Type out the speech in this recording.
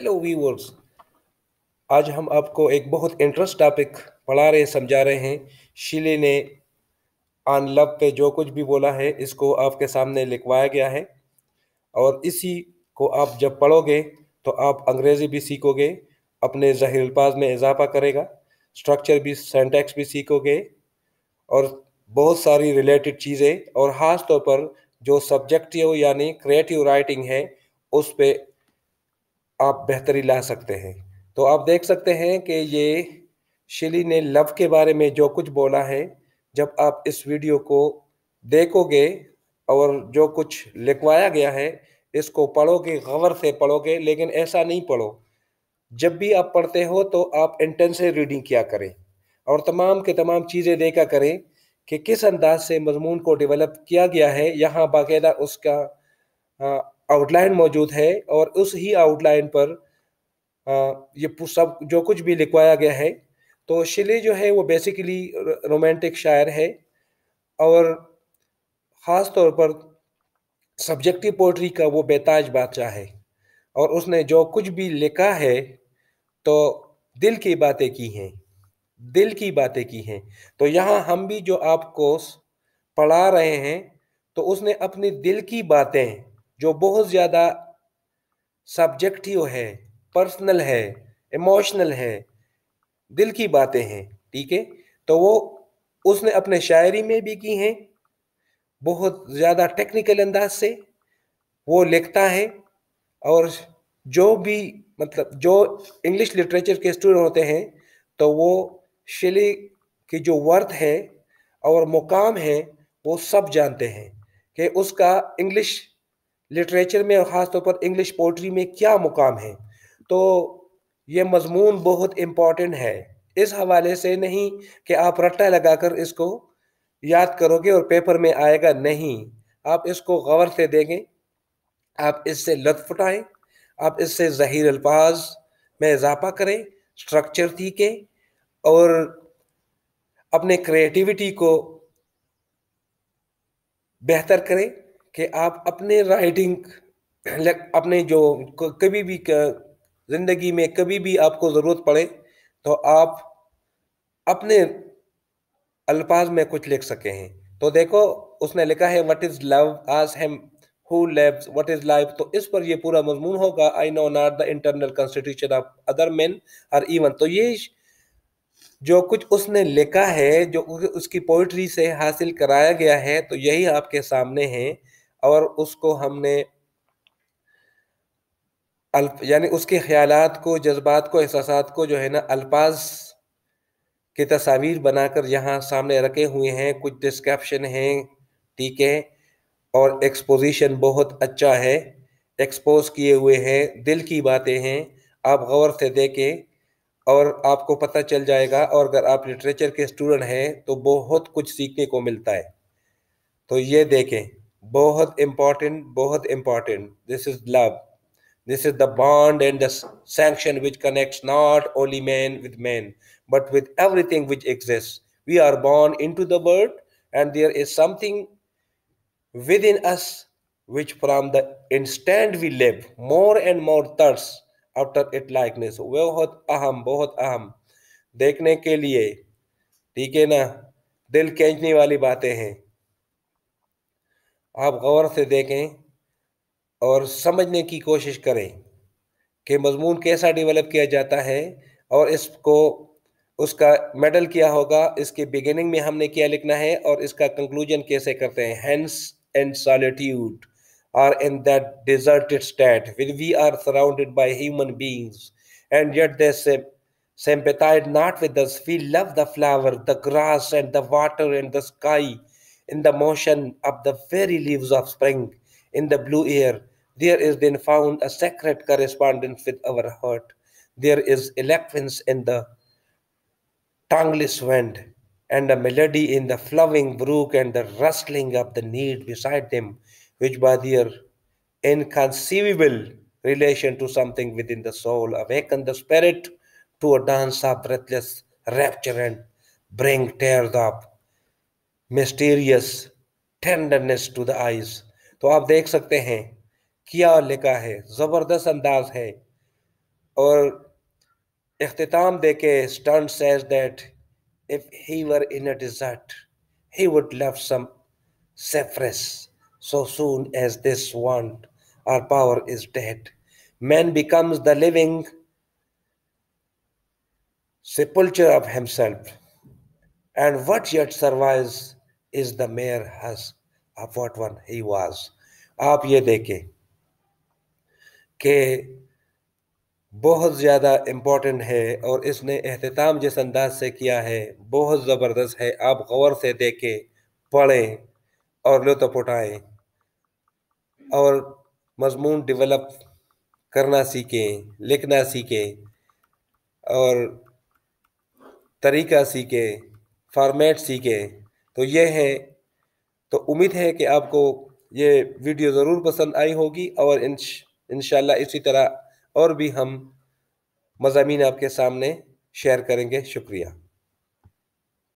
Hello viewers. आज हम आपको एक बहुत इंटरेस्ट टॉपिक पढ़ा रहे समझा रहे हैं। शिले ने ऑन लव पे जो कुछ भी बोला है इसको आपके सामने लिखवाया गया है, और इसी को आप जब पढ़ोगे तो आप अंग्रेज़ी भी सीखोगे, अपने ज़हीर अल्फाज में इजाफा करेगा, स्ट्रक्चर भी सेंटेक्स भी सीखोगे, और बहुत सारी रिलेटेड चीज़ें, और ख़ास तौर पर जो सब्जेक्टिव यानी क्रिएटिव राइटिंग है उस पे आप बेहतरी ला सकते हैं। तो आप देख सकते हैं कि ये शिली ने लव के बारे में जो कुछ बोला है, जब आप इस वीडियो को देखोगे और जो कुछ लिखवाया गया है इसको पढ़ोगे, गौर से पढ़ोगे, लेकिन ऐसा नहीं पढ़ो। जब भी आप पढ़ते हो तो आप इंटेंसिव रीडिंग किया करें और तमाम के तमाम चीज़ें देखा करें कि किस अंदाज से मजमून को डेवलप किया गया है। यहाँ बाकायदा उसका आउटलाइन मौजूद है, और उस ही आउटलाइन पर ये सब जो कुछ भी लिखवाया गया है। तो शिले जो है वो बेसिकली रोमांटिक शायर है, और ख़ास तौर पर सब्जेक्टिव पोइट्री का वो बेताज बादशाह है, और उसने जो कुछ भी लिखा है तो दिल की बातें की हैं, दिल की बातें की हैं। तो यहाँ हम भी जो आपको पढ़ा रहे हैं तो उसने अपनी दिल की बातें, जो बहुत ज़्यादा सब्जेक्टिव है, पर्सनल है, इमोशनल है, दिल की बातें हैं, ठीक है, तो वो उसने अपने शायरी में भी की हैं। बहुत ज़्यादा टेक्निकल अंदाज से वो लिखता है, और जो भी मतलब जो इंग्लिश लिटरेचर के स्टूडेंट होते हैं तो वो शेली की जो वर्थ है और मुकाम है वो सब जानते हैं कि उसका इंग्लिश लिटरेचर में और ख़ास तौर पर इंग्लिश पोइट्री में क्या मुकाम है। तो ये मजमून बहुत इम्पोर्टेंट है, इस हवाले से नहीं कि आप रट्टा लगाकर इसको याद करोगे और पेपर में आएगा, नहीं। आप इसको गौर से देखें, आप इससे लुत्फ़ उठाएं, आप इससे ज़हीर अल्फाज में इजाफा करें, स्ट्रक्चर सीखें, और अपने क्रिएटिविटी को बेहतर करें कि आप अपने राइटिंग अपने जो कभी भी ज़िंदगी में कभी भी आपको ज़रूरत पड़े तो आप अपने अल्फाज में कुछ लिख सके हैं। तो देखो, उसने लिखा है what is love, ask him who lives, what is life. तो इस पर ये पूरा मजमून होगा। I know not the internal constitution of other men or even. तो ये जो कुछ उसने लिखा है, जो उसकी पोइट्री से हासिल कराया गया है, तो यही आपके सामने है, और उसको हमने यानी उसके ख्यालात को, जज्बात को, एहसासात को जो है ना अल्फाज की तस्वीर बनाकर यहाँ सामने रखे हुए हैं। कुछ डिस्क्रिप्शन हैं, ठीक है, और एक्सपोजिशन बहुत अच्छा है, एक्सपोज किए हुए हैं, दिल की बातें हैं। आप गौर से देखें और आपको पता चल जाएगा, और अगर आप लिटरेचर के स्टूडेंट हैं तो बहुत कुछ सीखने को मिलता है। तो ये देखें, बहुत इम्पोर्टेंट, बहुत important. This is love, this is the bond and the sanction which connects not only man with man, but with everything which exists. We are born into the world, and there is something within us which, from the instant we live, more and more thirsts after its likeness. बहुत अहम देखने के लिए, ठीक है ना, दिल खींचने वाली बातें हैं। आप गौर से देखें और समझने की कोशिश करें कि मजमून कैसा डेवलप किया जाता है, और इसको उसका मेडल क्या होगा, इसके बिगिनिंग में हमने क्या लिखना है, और इसका कंक्लूजन कैसे करते हैं। Hence and solitude are in that deserted state with we are surrounded by human beings and yet they sympathize not with us. We love the flower, the grass, and the water, and the sky, in the motion of the very leaves of spring, in the blue air. There is then found a sacred correspondence with our heart. There is eloquence in the tongueless wind, and a melody in the flowing brook, and the rustling of the need beside them, which by their inconceivable relation to something within the soul awaken the spirit to a dance of breathless rapture and bring tears of mysterious tenderness to the eyes. तो आप देख सकते हैं क्या लिखा है, जबरदस्त अंदाज है। और इख्तिताम देके Stern says that if he were in a desert, he would love some saffron so soon as this want or power is dead. Man becomes the living sepulchre of himself, and what yet survives is the mere husk of what one he was. आप ये देखें कि बहुत ज़्यादा important है और इसने एहतमाम जिस अंदाज से किया है बहुत ज़बरदस्त है। आप गौर से देखें, पढ़ें और लुत्फ़ उठाएं और मज़मून डेवलप करना सीखें, लिखना सीखें और तरीका सीखें, फॉर्मेट सीखें। तो ये है, तो उम्मीद है कि आपको ये वीडियो ज़रूर पसंद आई होगी और इंशाल्लाह इसी तरह और भी हम मज़ामीन आपके सामने शेयर करेंगे। शुक्रिया।